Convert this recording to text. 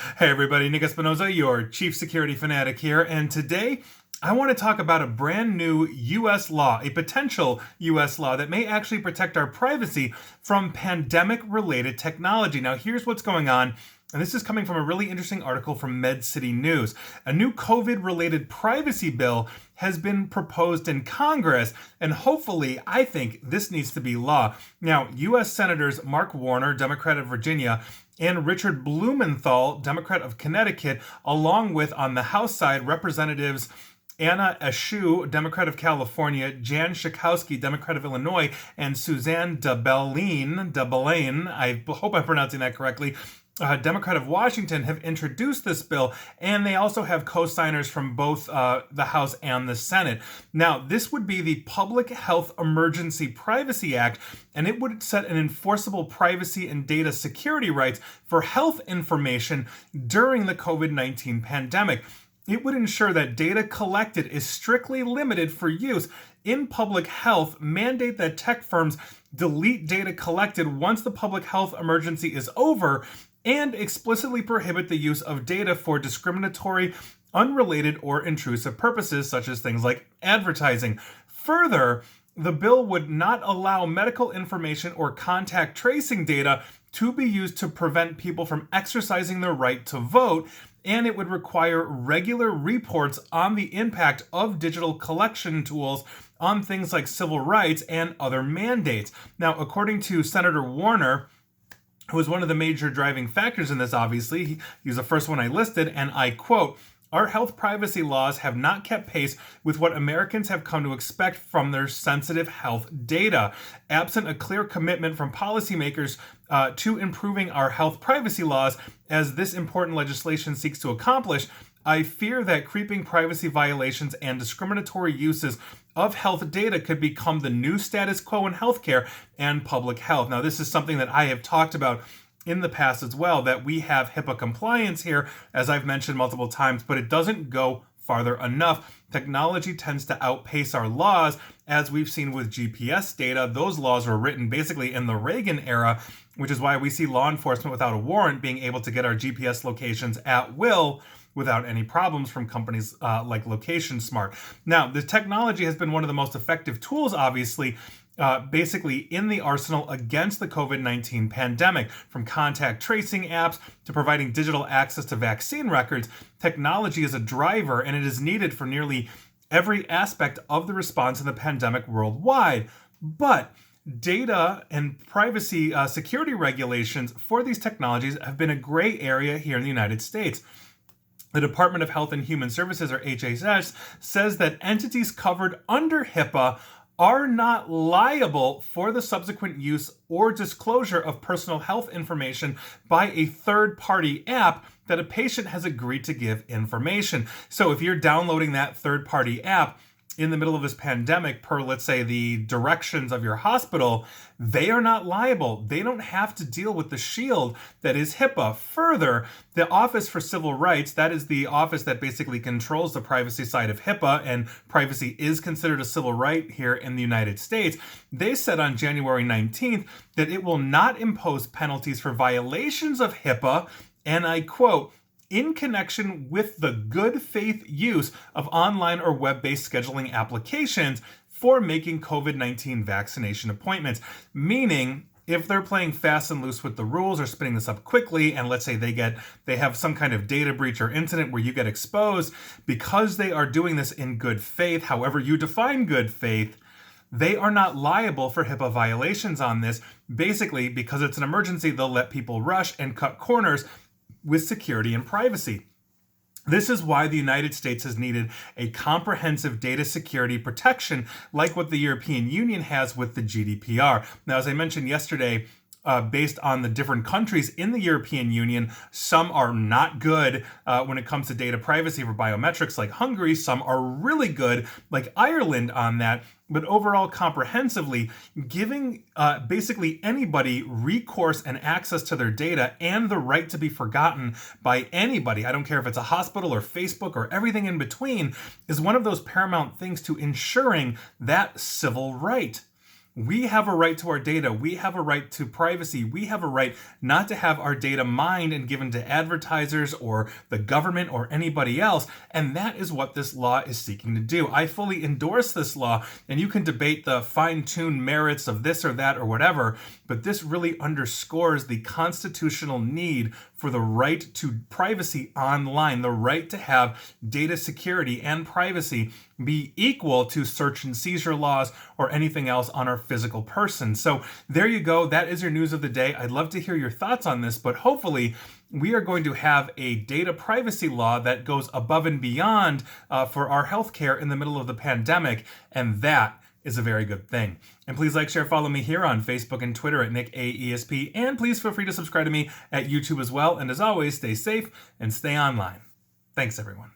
Hey everybody, Nick Espinoza, your chief security fanatic here, and today I want to talk about a brand new US law, a potential US law that may actually protect our privacy from pandemic related technology. Now, here's what's going on. And this is coming from a really interesting article from Med City News. A new COVID related privacy bill has been proposed in Congress, and hopefully, I think this needs to be law. Now, U.S. Senators Mark Warner, Democrat of Virginia, and Richard Blumenthal, Democrat of Connecticut, along with on the House side, Representatives Anna Eshoo, Democrat of California, Jan Schakowsky, Democrat of Illinois, and Suzanne DeBellane, I hope I'm pronouncing that correctly, Democrat of Washington, have introduced this bill, and they also have co-signers from both the House and the Senate. Now, this would be the Public Health Emergency Privacy Act, and it would set an enforceable privacy and data security rights for health information during the COVID-19 pandemic. It would ensure that data collected is strictly limited for use in public health, mandate that tech firms delete data collected once the public health emergency is over, and explicitly prohibit the use of data for discriminatory, unrelated, or intrusive purposes, such as things like advertising. Further, the bill would not allow medical information or contact tracing data to be used to prevent people from exercising their right to vote, and it would require regular reports on the impact of digital collection tools on things like civil rights and other mandates. Now, according to Senator Warner, who was one of the major driving factors in this, obviously, he was the first one I listed, and I quote, "Our health privacy laws have not kept pace with what Americans have come to expect from their sensitive health data. Absent a clear commitment from policymakers to improving our health privacy laws, as this important legislation seeks to accomplish, I fear that creeping privacy violations and discriminatory uses of health data could become the new status quo in healthcare and public health." Now, this is something that I have talked about in the past as well, that we have HIPAA compliance here, as I've mentioned multiple times, but it doesn't go farther enough. Technology tends to outpace our laws, as we've seen with GPS data. Those laws were written basically in the Reagan era, which is why we see law enforcement without a warrant being able to get our GPS locations at will without any problems from companies like Location Smart. Now, the technology has been one of the most effective tools, obviously, basically in the arsenal against the COVID-19 pandemic. From contact tracing apps to providing digital access to vaccine records, technology is a driver, and it is needed for nearly every aspect of the response in the pandemic worldwide. But data and privacy security regulations for these technologies have been a gray area here in the United States. The Department of Health and Human Services, or HHS, says that entities covered under HIPAA are not liable for the subsequent use or disclosure of personal health information by a third-party app that a patient has agreed to give information. So if you're downloading that third-party app in the middle of this pandemic, per, let's say, the directions of your hospital, they are not liable. They don't have to deal with the shield that is HIPAA. Further, the Office for Civil Rights, that is the office that basically controls the privacy side of HIPAA, and privacy is considered a civil right here in the United States. They said on January 19th that it will not impose penalties for violations of HIPAA, and I quote, "in connection with the good faith use of online or web-based scheduling applications for making COVID-19 vaccination appointments." Meaning, if they're playing fast and loose with the rules or spinning this up quickly, and let's say they have some kind of data breach or incident where you get exposed, because they are doing this in good faith, however you define good faith, they are not liable for HIPAA violations on this. Basically, because it's an emergency, they'll let people rush and cut corners with security and privacy. This is why the United States has needed a comprehensive data security protection like what the European Union has with the GDPR. Now, as I mentioned yesterday, based on the different countries in the European Union, some are not good when it comes to data privacy for biometrics, like Hungary. Some are really good, like Ireland, on that. But overall, comprehensively, giving basically anybody recourse and access to their data and the right to be forgotten by anybody, I don't care if it's a hospital or Facebook or everything in between, is one of those paramount things to ensuring that civil right. We have a right to our data. We have a right to privacy. We have a right not to have our data mined and given to advertisers or the government or anybody else. And that is what this law is seeking to do. I fully endorse this law, and you can debate the fine-tuned merits of this or that or whatever, but this really underscores the constitutional need for the right to privacy online, the right to have data security and privacy be equal to search and seizure laws or anything else on our physical person. So there you go. That is your news of the day. I'd love to hear your thoughts on this, but hopefully we are going to have a data privacy law that goes above and beyond for our healthcare in the middle of the pandemic, and that is a very good thing. And please like, share, follow me here on Facebook and Twitter at NickAESP, and please feel free to subscribe to me at YouTube as well. And as always, stay safe and stay online. Thanks, everyone.